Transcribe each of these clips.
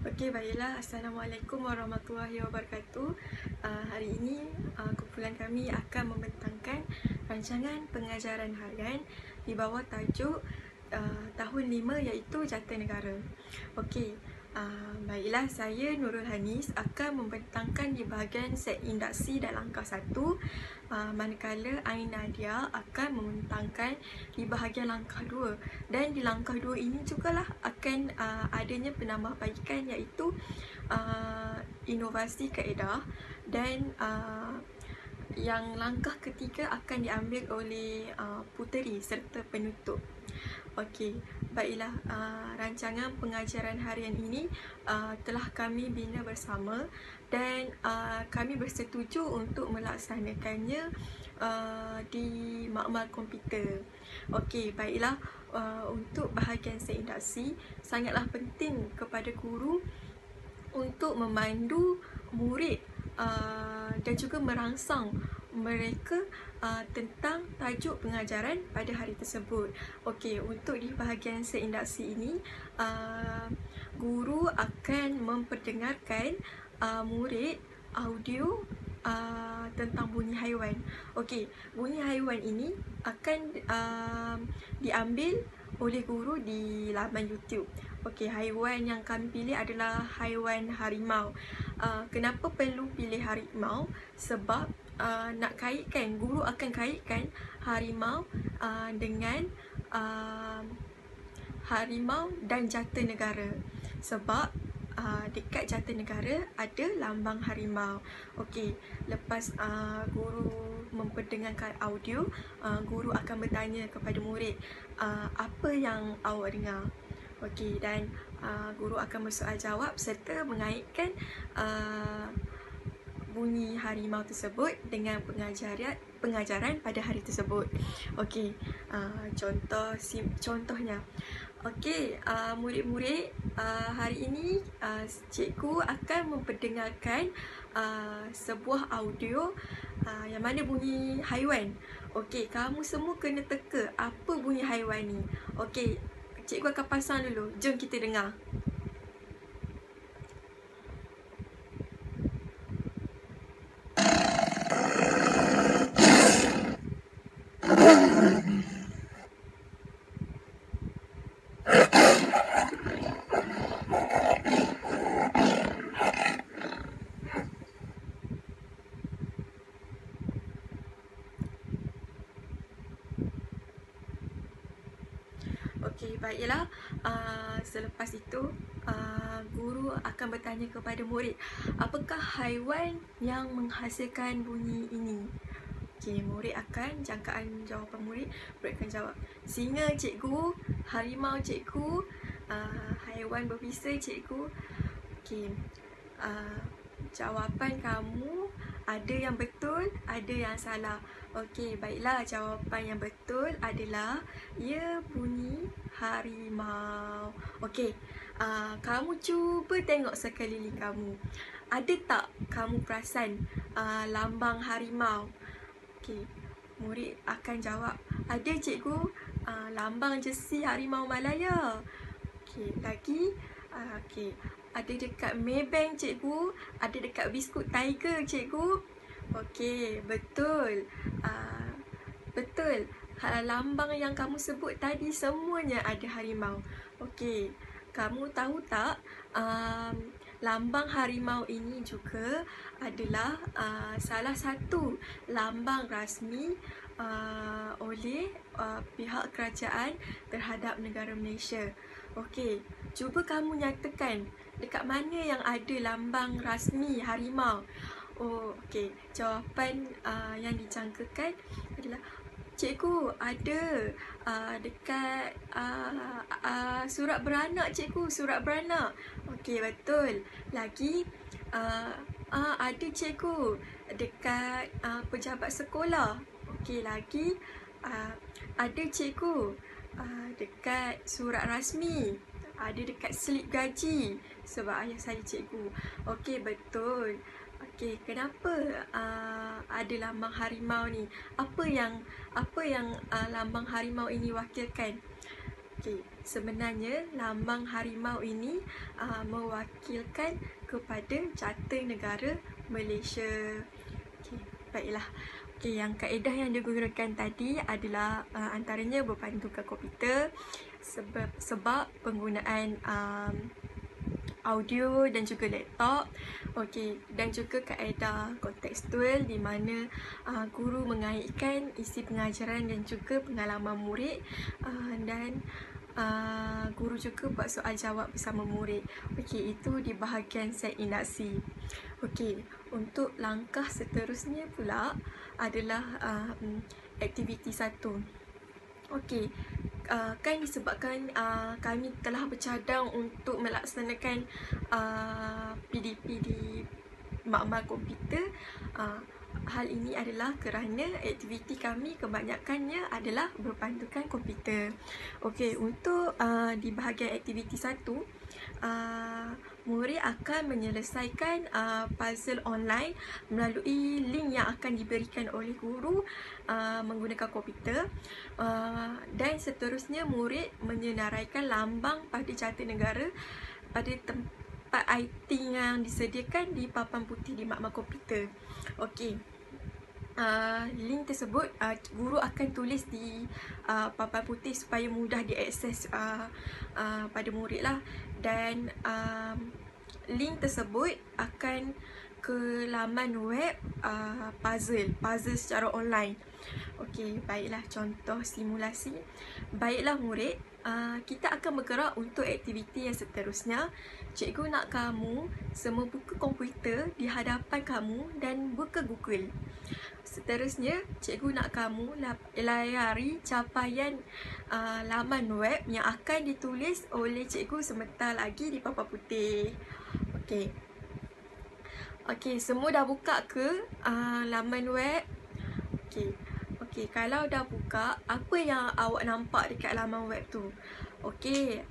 Okey, baiklah. Assalamualaikum warahmatullahi wabarakatuh. Hari ini kumpulan kami akan membentangkan rancangan pengajaran harian di bawah tajuk tahun 5 iaitu Jatanegara. Okey, baiklah, saya Nurul Hanis akan membentangkan di bahagian set induksi dan langkah 1, manakala Ain Nadia akan membentangkan di bahagian langkah 2. Dan di langkah 2 ini jugalah akan adanya penambahbaikan iaitu inovasi kaedah, dan yang langkah ketiga akan diambil oleh puteri serta penutup. Okey, baiklah, rancangan pengajaran harian ini telah kami bina bersama dan kami bersetuju untuk melaksanakannya di makmal komputer. Okey, baiklah, untuk bahagian set induksi, sangatlah penting kepada guru untuk memandu murid dan juga merangsang mereka tentang tajuk pengajaran pada hari tersebut. Okey, untuk di bahagian set induksi ini, guru akan memperdengarkan murid audio tentang bunyi haiwan. Okey, bunyi haiwan ini akan diambil oleh guru di laman YouTube. Okey, haiwan yang kami pilih adalah haiwan harimau. Kenapa perlu pilih harimau? Sebab nak kaitkan, guru akan kaitkan harimau dengan harimau dan Jatanegara. Sebab dekat Jatanegara ada lambang harimau. Okey, lepas guru memperdengarkan audio, guru akan bertanya kepada murid, apa yang awak dengar? Okey, dan guru akan bersoal jawab serta mengaitkan bunyi harimau tersebut dengan pengajaran pada hari tersebut. Okey, contohnya. Okey, murid-murid, hari ini cikgu akan memperdengarkan sebuah audio yang mana bunyi haiwan. Okey, kamu semua kena teka apa bunyi haiwan ni. Okey, cikgu akan pasang dulu. Jom kita dengar. Okey, baiklah. Selepas itu, guru akan bertanya kepada murid, apakah haiwan yang menghasilkan bunyi ini? Okey, murid akan, jangkaan jawapan murid akan jawab, singa cikgu, harimau cikgu, haiwan berbisa cikgu. Okey, jawapan kamu ada yang betul, ada yang salah. Okey, baiklah, jawapan yang betul adalah ia bunyi harimau. Okey, kamu cuba tengok sekeliling kamu. Ada tak kamu perasan lambang harimau? Okey, murid akan jawab, ada cikgu, lambang jersey Harimau Malaya. Okey, lagi, okey, ada dekat Maybank cikgu, ada dekat biskut Tiger cikgu. Okey, betul. Betul. Lambang yang kamu sebut tadi semuanya ada harimau. Okey, kamu tahu tak, lambang harimau ini juga adalah salah satu lambang rasmi oleh pihak kerajaan terhadap negara Malaysia. Okey, cuba kamu nyatakan dekat mana yang ada lambang rasmi harimau. Oh, okey. Jawapan yang dijangkakan adalah, cikgu, ada dekat surat beranak cikgu, surat beranak. Okey, betul. Lagi, ada cikgu dekat pejabat sekolah. Okey, lagi, ada cikgu dekat surat rasmi, ada dekat slip gaji sebab ayah saya cikgu. Okey, betul. Okey, kenapa ada lambang harimau ni? Apa yang lambang harimau ini wakilkan? Okey, sebenarnya lambang harimau ini mewakilkan kepada Jata Negara Malaysia. Okay, baiklah. Okay, yang kaedah yang digunakan tadi adalah antaranya berpandukan komputer sebab penggunaan audio dan juga laptop. Okey, dan juga kaedah kontekstual di mana guru mengaitkan isi pengajaran dan juga pengalaman murid, dan guru juga buat soal jawab bersama murid. Okey, itu di bahagian set inaksi. Okey, untuk langkah seterusnya pula adalah aktiviti 1. Okey, kan disebabkan kami telah bercadang untuk melaksanakan PDP di makmal komputer. Hal ini adalah kerana aktiviti kami kebanyakannya adalah berpandukan komputer. Okey, untuk di bahagian aktiviti 1, murid akan menyelesaikan puzzle online melalui link yang akan diberikan oleh guru menggunakan komputer, dan seterusnya murid menyenaraikan lambang pada Jata Negara pada tempat IT yang disediakan di papan putih di makmal komputer. Okey, link tersebut guru akan tulis di papan putih supaya mudah diakses pada murid lah. Dan link tersebut akan ke laman web puzzle secara online. Okey, baiklah, contoh simulasi. Baiklah murid, kita akan bergerak untuk aktiviti yang seterusnya. Cikgu nak kamu semua buka komputer di hadapan kamu dan buka Google. Seterusnya, cikgu nak kamu layari capaian laman web yang akan ditulis oleh cikgu sebentar lagi di papan putih. Okey. Okey, semua dah buka ke laman web? Okey, kalau dah buka, apa yang awak nampak dekat laman web tu? Okey,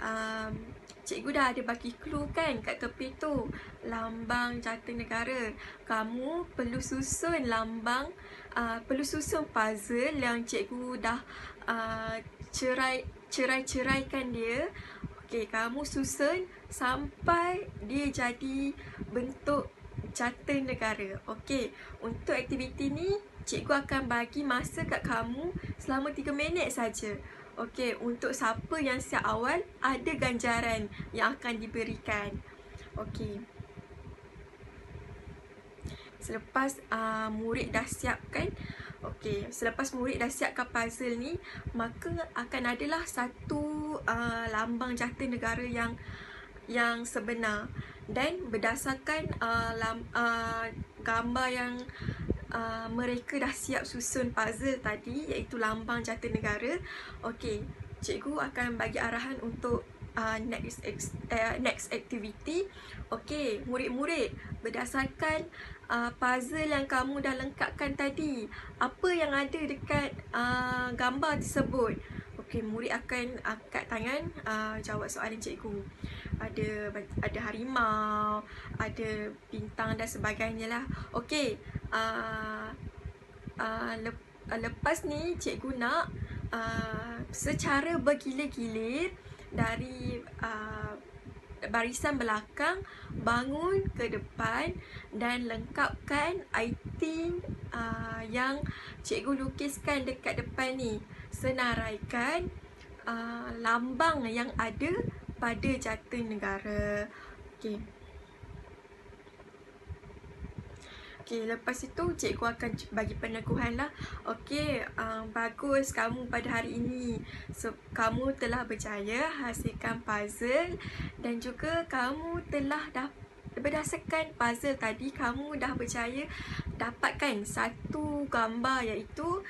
cikgu dah ada bagi clue kan kat tepi tu, lambang Jata Negara. Kamu perlu susun lambang, perlu susun puzzle yang cikgu dah cerai-ceraikan dia. Okey, kamu susun sampai dia jadi bentuk Jata Negara. Okey, untuk aktiviti ni cikgu akan bagi masa kat kamu selama 3 minit saja. Okey, untuk siapa yang siap awal ada ganjaran yang akan diberikan. Okey. Selepas murid dah siapkan, okey, selepas murid dah siapkan puzzle ni, maka akan adalah satu lambang Jata Negara yang sebenar. Dan berdasarkan gambar yang mereka dah siap susun puzzle tadi, iaitu lambang Jata Negara. Okey, cikgu akan bagi arahan untuk next activity. Okey, murid-murid, berdasarkan puzzle yang kamu dah lengkapkan tadi, apa yang ada dekat gambar tersebut? Okey, murid akan angkat tangan jawab soalan cikgu. Ada harimau, ada bintang dan sebagainya lah. Okey, lepas ni cikgu nak secara bergilir-gilir dari barisan belakang bangun ke depan dan lengkapkan item yang cikgu lukiskan dekat depan ni. Senaraikan lambang yang ada pada Jata Negara. Okey. Okey, lepas itu cikgu akan bagi peneguhan lah. Okey, bagus kamu pada hari ini. So, kamu telah berjaya hasilkan puzzle dan juga kamu telah berdasarkan puzzle tadi, kamu dah berjaya dapatkan satu gambar iaitu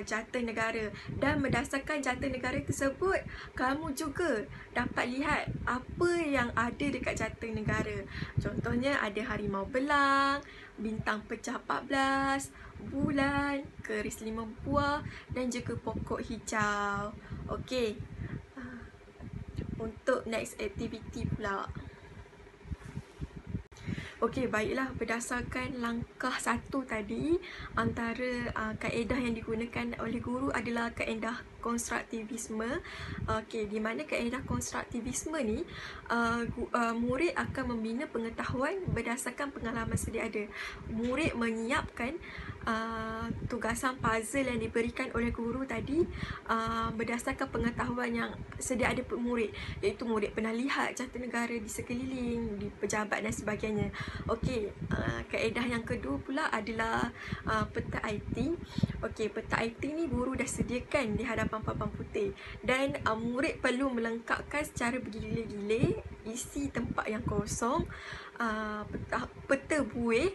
Jata Negara. Dan berdasarkan Jata Negara tersebut, kamu juga dapat lihat apa yang ada dekat Jata Negara. Contohnya ada harimau belang, bintang pecah 14, bulan, keris 5 buah dan juga pokok hijau. Okey, untuk next activity pula. Okey, baiklah, berdasarkan langkah 1 tadi, antara kaedah yang digunakan oleh guru adalah kaedah konstruktivisme. Di mana kaedah konstruktivisme ni, murid akan membina pengetahuan berdasarkan pengalaman sedia ada. Murid menyiapkan tugasan puzzle yang diberikan oleh guru tadi berdasarkan pengetahuan yang sedia ada murid, iaitu murid pernah lihat Jatinegara di sekeliling, di pejabat dan sebagainya. Kaedah yang kedua pula adalah peta IT. Peta IT ni guru dah sediakan di hadapan papan putih, dan murid perlu melengkapkan secara bergila-gila isi tempat yang kosong. Peta buih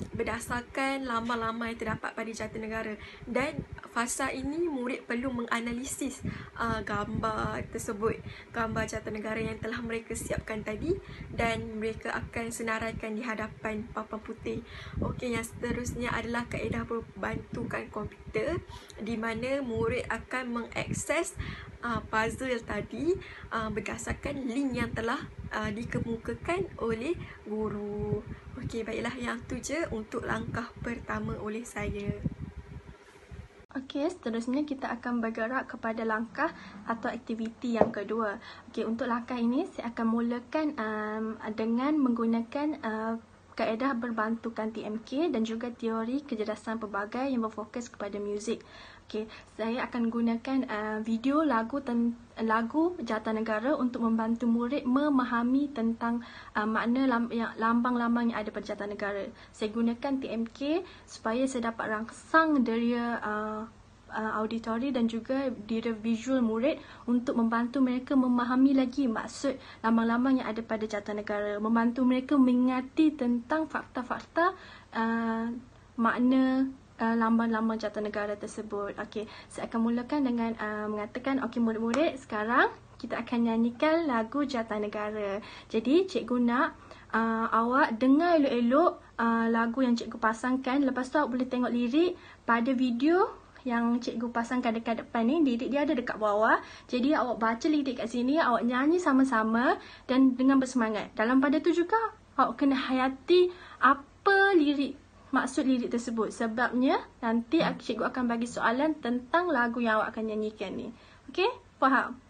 berdasarkan lambang-lambang yang terdapat pada Jatinegara, dan fasa ini murid perlu menganalisis gambar tersebut, gambar Jatinegara yang telah mereka siapkan tadi, dan mereka akan senaraikan di hadapan papan putih. Yang seterusnya adalah kaedah berbantukan komputer, di mana murid akan mengakses puzzle tadi berdasarkan link yang telah dikemukakan oleh guru. Baiklah, yang tu je untuk langkah pertama oleh saya. Seterusnya kita akan bergerak kepada langkah atau aktiviti yang kedua. Untuk langkah ini saya akan mulakan dengan menggunakan kaedah berbantukan TMK dan juga teori kecerdasan pelbagai yang berfokus kepada muzik. Saya akan gunakan video lagu Jatinegara untuk membantu murid memahami tentang makna lambang-lambang yang ada pada Jatinegara. Saya gunakan TMK supaya saya dapat rangsang deria auditori dan juga deria visual murid untuk membantu mereka memahami lagi maksud lambang-lambang yang ada pada Jatinegara, membantu mereka mengingati tentang fakta-fakta makna lambang-lambang Jatinegara tersebut. Saya akan mulakan dengan mengatakan, murid-murid, sekarang kita akan nyanyikan lagu Jatinegara. Jadi cikgu nak awak dengar elok-elok lagu yang cikgu pasangkan. Lepas tu awak boleh tengok lirik pada video yang cikgu pasangkan dekat depan ni. Lirik dia ada dekat bawah. Jadi awak baca lirik kat sini, awak nyanyi sama-sama dan dengan bersemangat. Dalam pada tu juga awak kena hayati apa maksud lirik tersebut. Sebabnya nanti cikgu akan bagi soalan tentang lagu yang awak akan nyanyikan ni. Faham?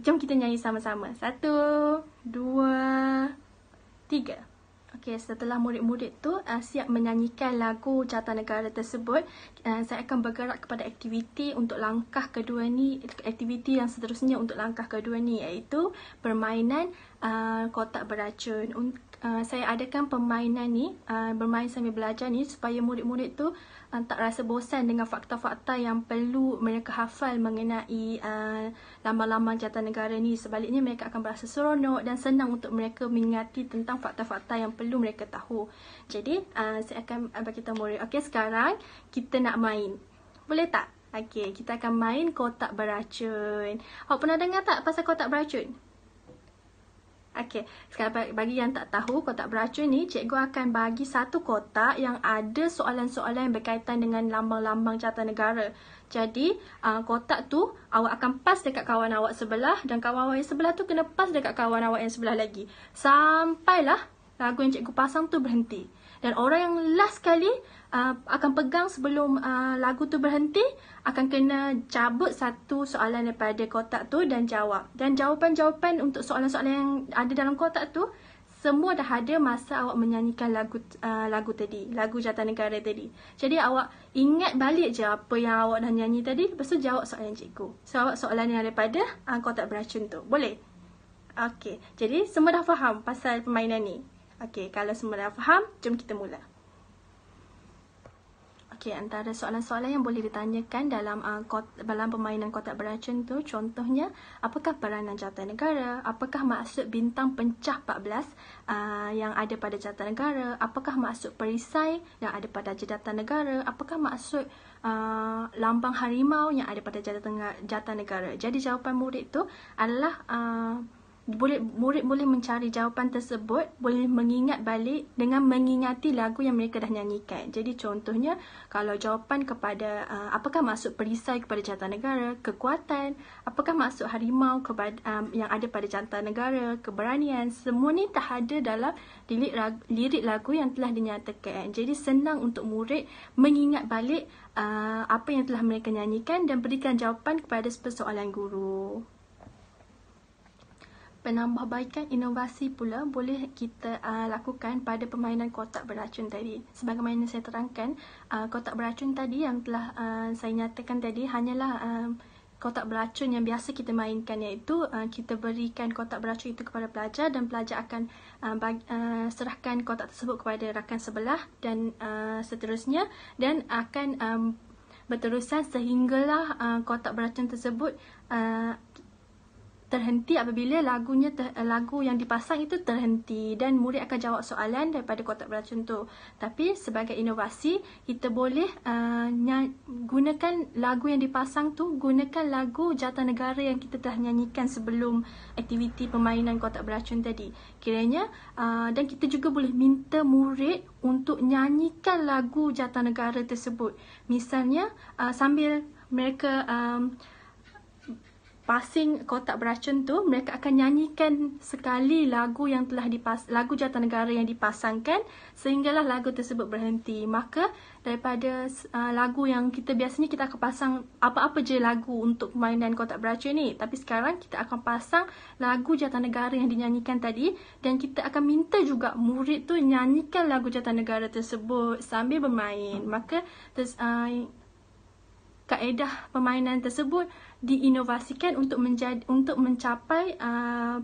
Jom kita nyanyi sama-sama. 1, 2, 3. Setelah murid-murid tu siap menyanyikan lagu Jatinegara tersebut, saya akan bergerak kepada aktiviti untuk langkah kedua ni. Aktiviti yang seterusnya untuk langkah kedua ni iaitu permainan kotak beracun. Saya adakan permainan ni, bermain sambil belajar ni, supaya murid-murid tu tak rasa bosan dengan fakta-fakta yang perlu mereka hafal mengenai lambang-lambang Jatinegara ni. Sebaliknya mereka akan berasa seronok dan senang untuk mereka mengingati tentang fakta-fakta yang perlu mereka tahu. Jadi saya akan bagi tahu murid. Sekarang kita nak main. Boleh tak? Kita akan main kotak beracun. Awak pernah dengar tak pasal kotak beracun? Sekarang bagi yang tak tahu, kotak beracun ni cikgu akan bagi satu kotak yang ada soalan-soalan yang berkaitan dengan lambang-lambang Jatinegara. Jadi kotak tu awak akan pas dekat kawan awak sebelah, dan kawan awak yang sebelah tu kena pas dekat kawan awak yang sebelah lagi, sampailah lagu yang cikgu pasang tu berhenti. Dan orang yang last kali akan pegang sebelum lagu tu berhenti akan kena cabut satu soalan daripada kotak tu dan jawab. Dan jawapan-jawapan untuk soalan-soalan yang ada dalam kotak tu semua dah ada masa awak menyanyikan lagu tadi, lagu Jatinegara tadi. Jadi awak ingat balik je apa yang awak dah nyanyi tadi, lepas tu jawab soalan cikgu. Jawab soalan yang daripada kotak beracun tu. Boleh? Jadi semua dah faham pasal permainan ni? Kalau semua dah faham, jom kita mula. Antara soalan-soalan yang boleh ditanyakan dalam permainan kotak beracun tu, contohnya, apakah peranan Jatinegara? Apakah maksud bintang pencah 14 yang ada pada Jatinegara? Apakah maksud perisai yang ada pada Jatinegara? Apakah maksud lambang harimau yang ada pada Jatinegara? Jadi jawapan murid tu adalah murid boleh mencari jawapan tersebut, boleh mengingat balik dengan mengingati lagu yang mereka dah nyanyikan. Jadi contohnya, kalau jawapan kepada apakah maksud perisai kepada Jantanegara, kekuatan, apakah maksud harimau kepada yang ada pada Jantanegara, keberanian, semua ni tak ada dalam lirik lagu yang telah dinyatakan. Jadi senang untuk murid mengingat balik apa yang telah mereka nyanyikan dan berikan jawapan kepada persoalan guru. Penambahbaikan inovasi pula boleh kita lakukan pada permainan kotak beracun tadi. Sebagaimana saya terangkan, kotak beracun tadi yang telah saya nyatakan tadi hanyalah kotak beracun yang biasa kita mainkan, iaitu kita berikan kotak beracun itu kepada pelajar dan pelajar akan serahkan kotak tersebut kepada rakan sebelah dan seterusnya, dan akan berterusan sehinggalah kotak beracun tersebut terhenti apabila lagu yang dipasang itu terhenti dan murid akan jawab soalan daripada kotak beracun tu. Tapi sebagai inovasi, kita boleh gunakan lagu yang dipasang tu, gunakan lagu Jantanegara yang kita telah nyanyikan sebelum aktiviti permainan kotak beracun tadi. Kiranya dan kita juga boleh minta murid untuk nyanyikan lagu Jantanegara tersebut. Misalnya sambil mereka passing kotak beracun tu, mereka akan nyanyikan sekali lagu yang telah lagu Jantanegara yang dipasangkan sehinggalah lagu tersebut berhenti. Maka daripada lagu yang biasanya kita akan pasang apa-apa je lagu untuk permainan kotak beracun ni, tapi sekarang kita akan pasang lagu Jantanegara yang dinyanyikan tadi, dan kita akan minta juga murid tu nyanyikan lagu Jantanegara tersebut sambil bermain. Maka kaedah permainan tersebut diinovasikan untuk mencapai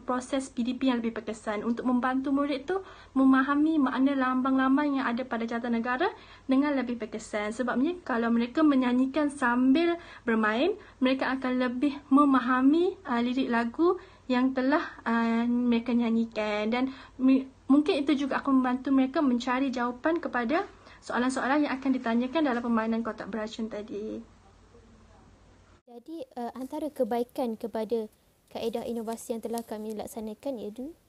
proses PDP yang lebih berkesan, untuk membantu murid tu memahami makna lambang-lambang yang ada pada Jantanegara dengan lebih berkesan. Sebabnya kalau mereka menyanyikan sambil bermain, mereka akan lebih memahami lirik lagu yang telah mereka nyanyikan, dan mungkin itu juga akan membantu mereka mencari jawapan kepada soalan-soalan yang akan ditanyakan dalam permainan kotak beracun tadi. Jadi antara kebaikan kepada kaedah inovasi yang telah kami laksanakan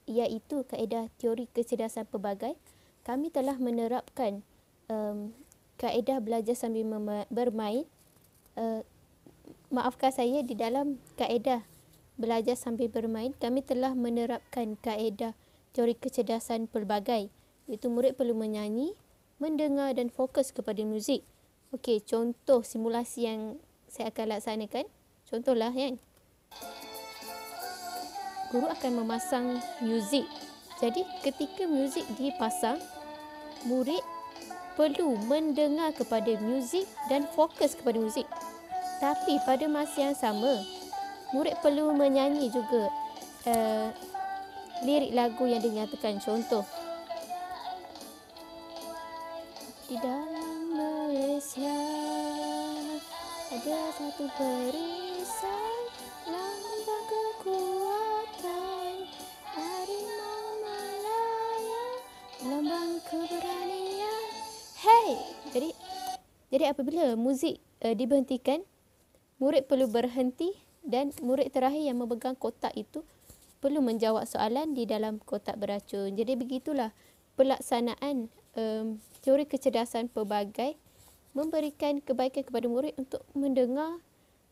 iaitu kaedah teori kecerdasan pelbagai. Kami telah menerapkan kaedah belajar sambil bermain. Maafkan saya, di dalam kaedah belajar sambil bermain, kami telah menerapkan kaedah teori kecerdasan pelbagai, iaitu murid perlu menyanyi, mendengar dan fokus kepada muzik. Okey, contoh simulasi yang saya akan laksanakan. Contohlah kan, guru akan memasang muzik. Jadi ketika muzik dipasang, murid perlu mendengar kepada muzik dan fokus kepada muzik. Tapi pada masa yang sama, murid perlu menyanyi juga lirik lagu yang dinyatakan. Contoh, di dalam Malaysia ada satu perisai, lambang kekuatan, harimau Malaya, lambang keberanian. Hey! Jadi apabila muzik diberhentikan, murid perlu berhenti dan murid terakhir yang memegang kotak itu perlu menjawab soalan di dalam kotak beracun. Jadi begitulah pelaksanaan teori kecerdasan pelbagai memberikan kebaikan kepada murid untuk mendengar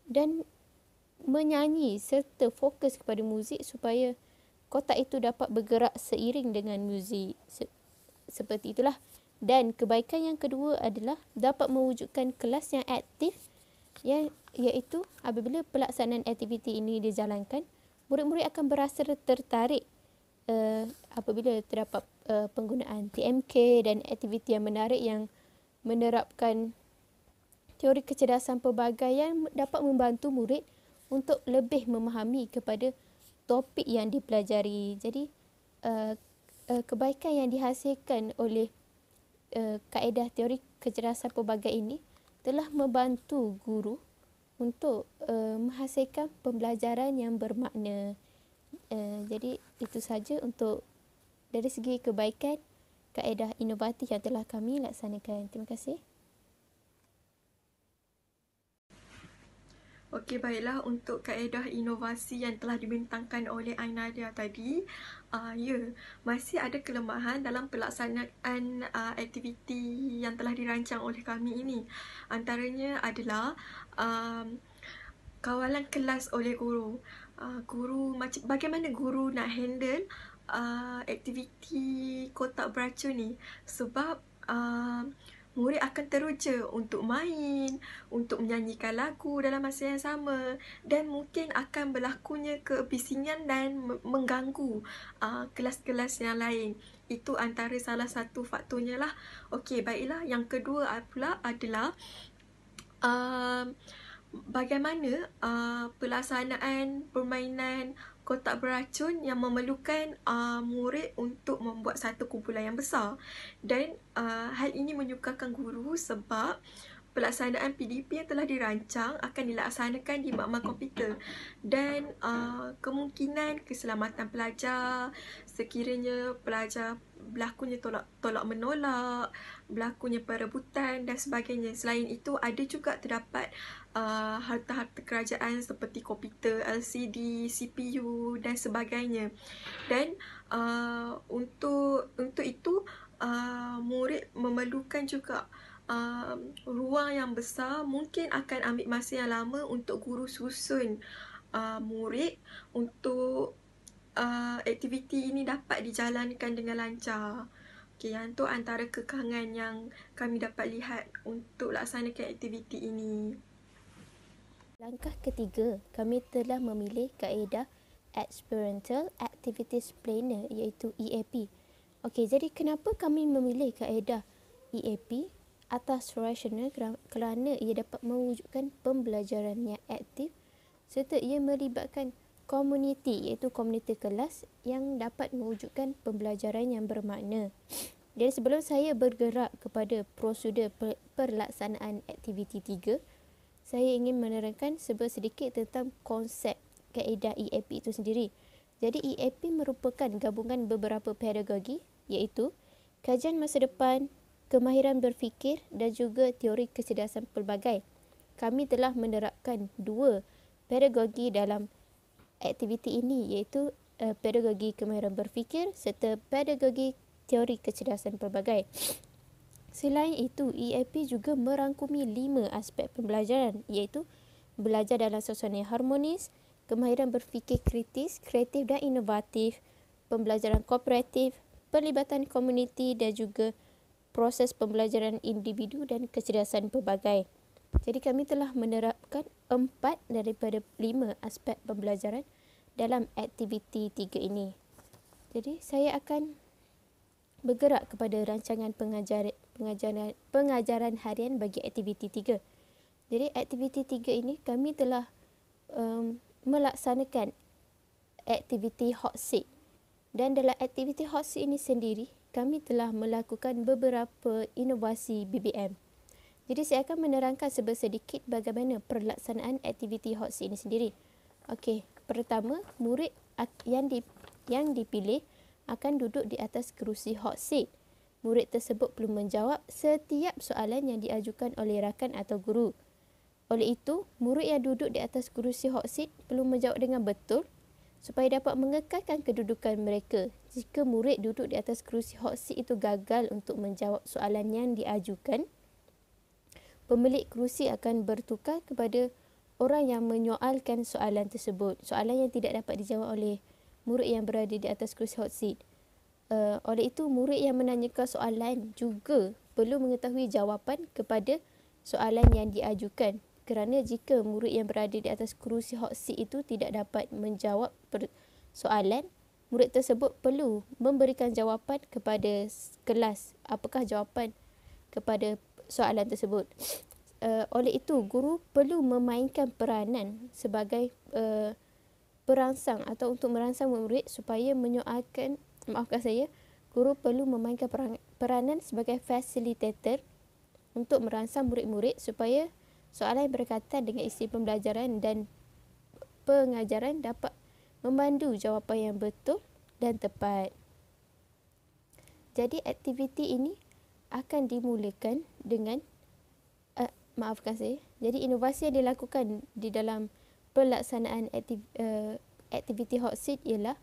dan menyanyi serta fokus kepada muzik supaya kotak itu dapat bergerak seiring dengan muzik. Seperti itulah. Dan kebaikan yang kedua adalah dapat mewujudkan kelas yang aktif, iaitu apabila pelaksanaan aktiviti ini dijalankan, murid-murid akan berasa tertarik apabila terdapat penggunaan TMK dan aktiviti yang menarik yang menerapkan teori kecerdasan pelbagai yang dapat membantu murid untuk lebih memahami kepada topik yang dipelajari. Jadi kebaikan yang dihasilkan oleh kaedah teori kecerdasan pelbagai ini telah membantu guru untuk menghasilkan pembelajaran yang bermakna. Jadi itu saja untuk dari segi kebaikan kaedah inovatif yang telah kami laksanakan. Terima kasih. Okey, baiklah, untuk kaedah inovasi yang telah dibentangkan oleh Ainadia tadi, masih ada kelemahan dalam pelaksanaan aktiviti yang telah dirancang oleh kami ini. Antaranya adalah kawalan kelas oleh guru. Bagaimana guru nak handle aktiviti kotak beracun ni, sebab murid akan teruja untuk main, untuk menyanyikan lagu dalam masa yang sama, dan mungkin akan berlakunya kebisingan dan mengganggu kelas-kelas yang lain. Itu antara salah satu faktornya lah. Okey, baiklah, yang kedua pula adalah bagaimana pelaksanaan permainan kotak beracun yang memerlukan murid untuk membuat satu kumpulan yang besar. Dan hal ini menyukarkan guru sebab pelaksanaan PDP yang telah dirancang akan dilaksanakan di makmal komputer, dan kemungkinan keselamatan pelajar sekiranya pelajar berlakunya tolak menolak, berlakunya perebutan dan sebagainya. Selain itu, ada juga terdapat harta-harta kerajaan seperti komputer, LCD, CPU dan sebagainya. Dan untuk itu murid memerlukan juga ruang yang besar. Mungkin akan ambil masa yang lama untuk guru susun murid untuk aktiviti ini dapat dijalankan dengan lancar. Okey, yang tu antara kekangan yang kami dapat lihat untuk laksanakan aktiviti ini. Langkah ketiga, kami telah memilih kaedah Experiential Activities Planner iaitu EAP. Okey, jadi kenapa kami memilih kaedah EAP atas rasional? Kerana ia dapat mewujudkan pembelajaran yang aktif serta ia melibatkan komuniti iaitu komuniti kelas yang dapat mewujudkan pembelajaran yang bermakna. Jadi sebelum saya bergerak kepada prosedur pelaksanaan aktiviti 3, saya ingin menerangkan sedikit tentang konsep kaedah EAP itu sendiri. Jadi EAP merupakan gabungan beberapa pedagogi iaitu kajian masa depan, kemahiran berfikir dan juga teori kecerdasan pelbagai. Kami telah menerapkan 2 pedagogi dalam aktiviti ini iaitu pedagogi kemahiran berfikir serta pedagogi teori kecerdasan pelbagai. Selain itu, EAP juga merangkumi 5 aspek pembelajaran iaitu belajar dalam suasana yang harmonis, kemahiran berfikir kritis, kreatif dan inovatif, pembelajaran kooperatif, pelibatan komuniti dan juga proses pembelajaran individu dan kecerdasan pelbagai. Jadi kami telah menerapkan 4 daripada 5 aspek pembelajaran dalam aktiviti 3 ini. Jadi saya akan bergerak kepada rancangan pengajaran harian bagi aktiviti 3. Jadi aktiviti 3 ini kami telah melaksanakan aktiviti hot seat. Dan dalam aktiviti hot seat ini sendiri, kami telah melakukan beberapa inovasi BBM. Jadi saya akan menerangkan sedikit bagaimana pelaksanaan aktiviti hot seat ini sendiri. Okey, pertama, murid yang dipilih akan duduk di atas kerusi hot seat. Murid tersebut perlu menjawab setiap soalan yang diajukan oleh rakan atau guru. Oleh itu, murid yang duduk di atas kerusi hot seat perlu menjawab dengan betul supaya dapat mengekalkan kedudukan mereka. Jika murid duduk di atas kerusi hot seat itu gagal untuk menjawab soalan yang diajukan, pemilik kerusi akan bertukar kepada orang yang menyoalkan soalan tersebut. Soalan yang tidak dapat dijawab oleh murid yang berada di atas kerusi hot seat. Oleh itu, murid yang menanyakan soalan juga perlu mengetahui jawapan kepada soalan yang diajukan. Kerana jika murid yang berada di atas kerusi hot seat itu tidak dapat menjawab soalan, murid tersebut perlu memberikan jawapan kepada kelas. Apakah jawapan kepada soalan tersebut? Oleh itu, guru perlu memainkan peranan sebagai perangsang atau untuk merangsang murid supaya menyoalkan, guru perlu memainkan peranan sebagai facilitator untuk merangsang murid-murid supaya soalan yang berkaitan dengan isi pembelajaran dan pengajaran dapat memandu jawapan yang betul dan tepat. Jadi aktiviti ini akan dimulakan dengan maafkan saya. Jadi inovasi yang dilakukan di dalam pelaksanaan aktiviti hot seat ialah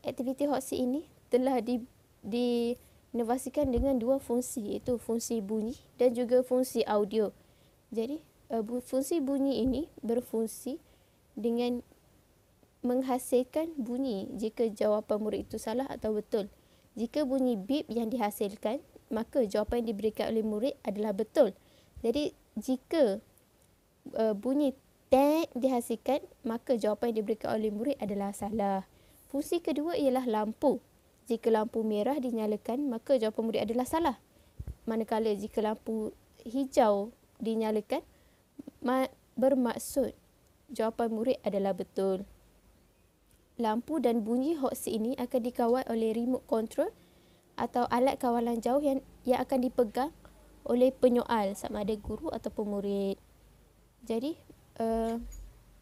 aktiviti hot seat ini telah diinovasikan dengan dua fungsi, iaitu fungsi bunyi dan juga fungsi audio. Jadi fungsi bunyi ini berfungsi dengan menghasilkan bunyi jika jawapan murid itu salah atau betul. Jika bunyi beep yang dihasilkan, maka jawapan yang diberikan oleh murid adalah betul. Jadi jika bunyi tag dihasilkan, maka jawapan yang diberikan oleh murid adalah salah. Fungsi kedua ialah lampu. Jika lampu merah dinyalakan, maka jawapan murid adalah salah. Manakala jika lampu hijau dinyalakan, bermaksud jawapan murid adalah betul. Lampu dan bunyi hot seat ini akan dikawal oleh remote control atau alat kawalan jauh yang akan dipegang oleh penyoal, sama ada guru ataupun murid. Jadi,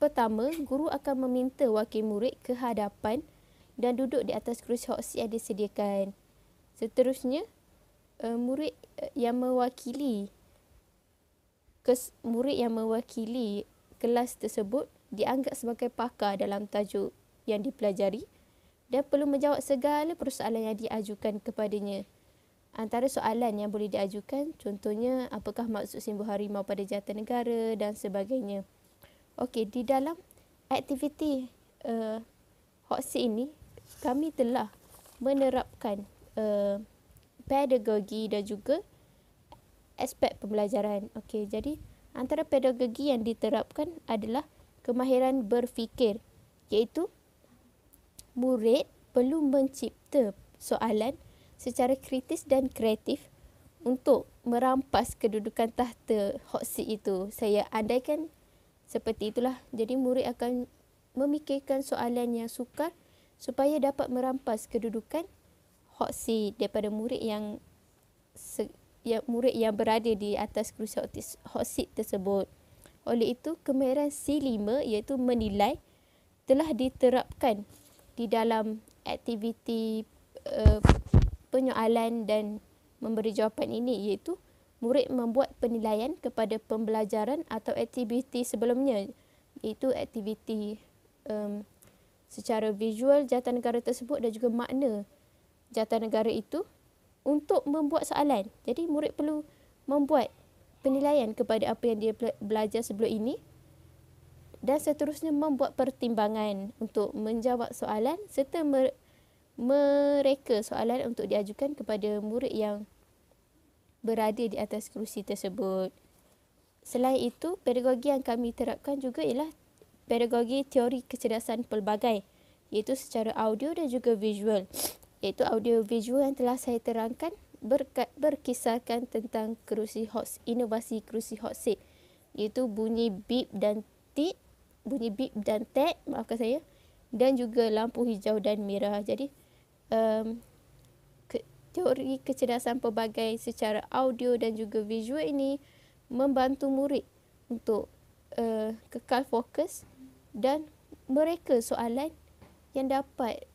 pertama, guru akan meminta wakil murid ke hadapan dan duduk di atas kerusi hot seat yang disediakan. Seterusnya, murid yang mewakili kelas tersebut dianggap sebagai pakar dalam tajuk yang dipelajari dan perlu menjawab segala persoalan yang diajukan kepadanya. Antara soalan yang boleh diajukan contohnya, apakah maksud simbol harimau pada Jatinegara dan sebagainya. Okey, di dalam aktiviti hot seat ini, kami telah menerapkan pedagogi dan juga aspek pembelajaran. Okey, jadi antara pedagogi yang diterapkan adalah kemahiran berfikir, iaitu murid perlu mencipta soalan secara kritis dan kreatif untuk merampas kedudukan tahta hot seat itu. Saya andaikan seperti itulah. Jadi murid akan memikirkan soalan yang sukar supaya dapat merampas kedudukan hot seat daripada murid yang berada di atas kerusi hot seat tersebut. Oleh itu, kemahiran C5 iaitu menilai telah diterapkan di dalam aktiviti penyoalan dan memberi jawapan ini, iaitu murid membuat penilaian kepada pembelajaran atau aktiviti sebelumnya, iaitu aktiviti secara visual Jatinegara tersebut dan juga makna Jatinegara itu untuk membuat soalan. Jadi murid perlu membuat penilaian kepada apa yang dia belajar sebelum ini dan seterusnya membuat pertimbangan untuk menjawab soalan serta mereka soalan untuk diajukan kepada murid yang berada di atas kerusi tersebut. Selain itu, pedagogi yang kami terapkan juga ialah pedagogi teori kecerdasan pelbagai, iaitu secara audio dan juga visual. Iaitu audio visual yang telah saya terangkan berkisarkan tentang inovasi kerusi hot seat, iaitu bunyi beep dan tag, maafkan saya, dan juga lampu hijau dan merah. Jadi teori kecerdasan pelbagai secara audio dan juga visual ini membantu murid untuk kekal fokus dan mereka soalan yang dapat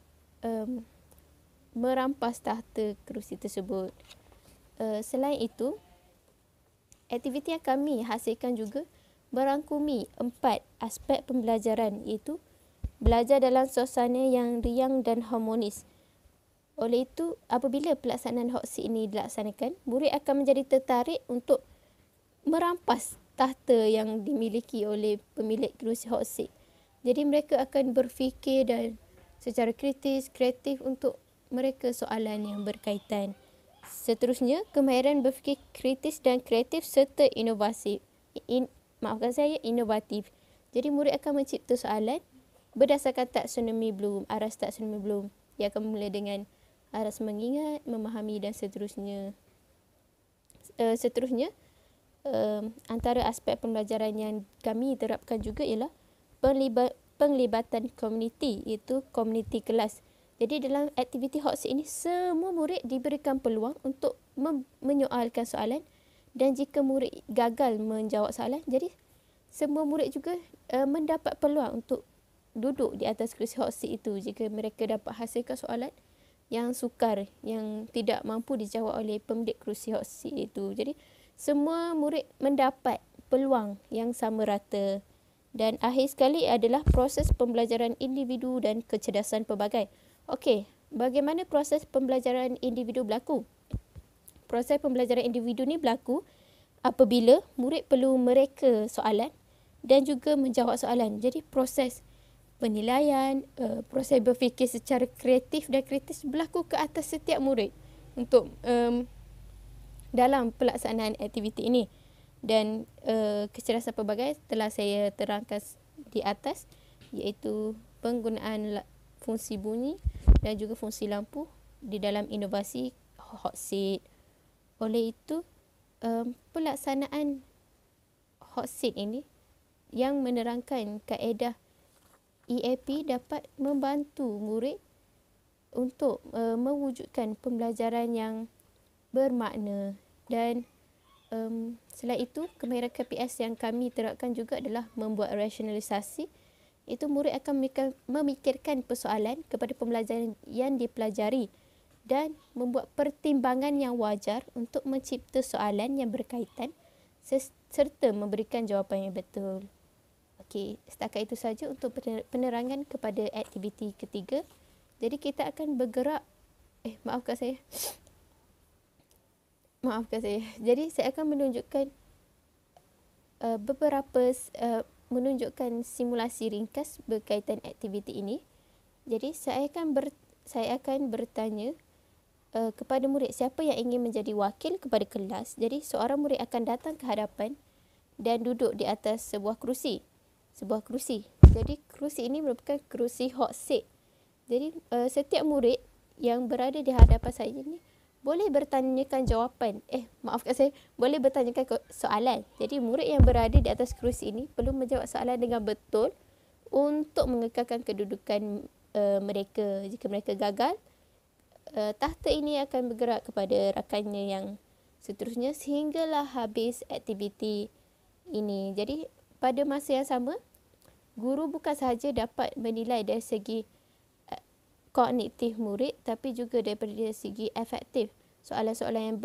merampas tahta kerusi tersebut. Selain itu, aktiviti yang kami hasilkan juga merangkumi 4 aspek pembelajaran, iaitu belajar dalam suasana yang riang dan harmonis. Oleh itu, apabila pelaksanaan hot seat ini dilaksanakan, murid akan menjadi tertarik untuk merampas tahta yang dimiliki oleh pemilik kerusi hot seat. Jadi mereka akan berfikir dan secara kritis, kreatif untuk mereka soalan yang berkaitan. Seterusnya, kemahiran berfikir kritis dan kreatif serta inovatif. Jadi murid akan mencipta soalan berdasarkan taksonomi Bloom, aras taksonomi Bloom, yang akan memulai dengan aras mengingat, memahami dan seterusnya. Antara aspek pembelajaran yang kami terapkan juga ialah penglibatan komuniti, iaitu komuniti kelas. Jadi dalam aktiviti hot seat ini, semua murid diberikan peluang untuk menyoalkan soalan, dan jika murid gagal menjawab soalan, jadi semua murid juga mendapat peluang untuk duduk di atas kerusi hot seat itu jika mereka dapat hasilkan soalan yang sukar, yang tidak mampu dijawab oleh pemilik kerusi hot seat itu. Jadi semua murid mendapat peluang yang sama rata. Dan akhir sekali adalah proses pembelajaran individu dan kecerdasan pelbagai. Okey, bagaimana proses pembelajaran individu berlaku? Proses pembelajaran individu ni berlaku apabila murid perlu mereka soalan dan juga menjawab soalan. Jadi proses penilaian, proses berfikir secara kreatif dan kritis berlaku ke atas setiap murid untuk dalam pelaksanaan aktiviti ini. Dan kecerdasan pelbagai telah saya terangkan di atas, iaitu penggunaan fungsi bunyi dan juga fungsi lampu di dalam inovasi hot seat. Oleh itu, pelaksanaan hot seat ini yang menerangkan kaedah EAP dapat membantu murid untuk mewujudkan pembelajaran yang bermakna. Dan selain itu, kemahiran KPS yang kami terapkan juga adalah membuat rasionalisasi. Itu murid akan memikirkan persoalan kepada pembelajaran yang dipelajari dan membuat pertimbangan yang wajar untuk mencipta soalan yang berkaitan serta memberikan jawapan yang betul. Okey, setakat itu saja untuk penerangan kepada aktiviti ketiga. Jadi kita akan bergerak, maafkan saya. Jadi saya akan menunjukkan menunjukkan simulasi ringkas berkaitan aktiviti ini. Jadi saya akan bertanya kepada murid siapa yang ingin menjadi wakil kepada kelas. Jadi seorang murid akan datang ke hadapan dan duduk di atas sebuah kerusi. Jadi kerusi ini merupakan kerusi hot seat. Jadi setiap murid yang berada di hadapan saya ni boleh bertanyakan jawapan. Boleh bertanyakan soalan. Jadi murid yang berada di atas kerusi ini perlu menjawab soalan dengan betul untuk mengekalkan kedudukan mereka. Jika mereka gagal, tahta ini akan bergerak kepada rakannya yang seterusnya sehinggalah habis aktiviti ini. Jadi pada masa yang sama, guru bukan sahaja dapat menilai dari segi kognitif murid, tapi juga daripada segi efektif soalan-soalan yang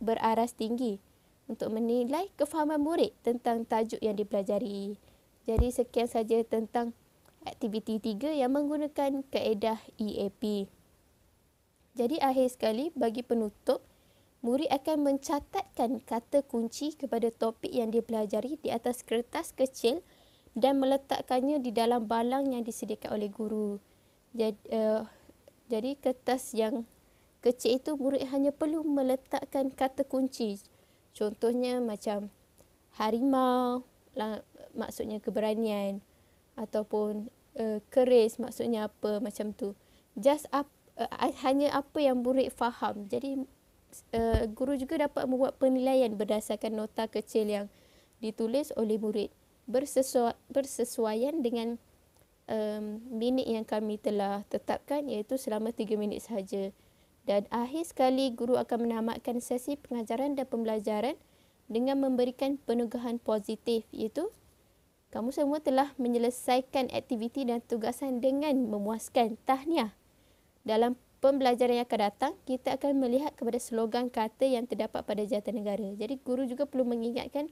beraras tinggi untuk menilai kefahaman murid tentang tajuk yang dipelajari. Jadi sekian saja tentang aktiviti 3 yang menggunakan kaedah EAP. Jadi akhir sekali, bagi penutup, murid akan mencatatkan kata kunci kepada topik yang dipelajari di atas kertas kecil dan meletakkannya di dalam balang yang disediakan oleh guru. Jadi kertas yang kecil itu murid hanya perlu meletakkan kata kunci. Contohnya macam harimau, maksudnya keberanian, ataupun keris, maksudnya apa, macam tu. Hanya apa yang murid faham. Jadi guru juga dapat membuat penilaian berdasarkan nota kecil yang ditulis oleh murid bersesuaian dengan minit yang kami telah tetapkan, iaitu selama 3 minit sahaja. Dan akhir sekali, guru akan menamatkan sesi pengajaran dan pembelajaran dengan memberikan penugahan positif, iaitu kamu semua telah menyelesaikan aktiviti dan tugasan dengan memuaskan. Tahniah. Dalam pembelajaran yang akan datang, kita akan melihat kepada slogan kata yang terdapat pada Jatanegara. Jadi guru juga perlu mengingatkan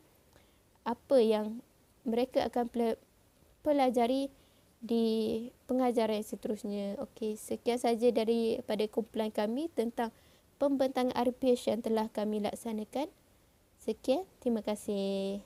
apa yang mereka akan pelajari di pengajaran yang seterusnya. Okey, sekian saja daripada kumpulan kami tentang pembentangan RPH yang telah kami laksanakan. Sekian, terima kasih.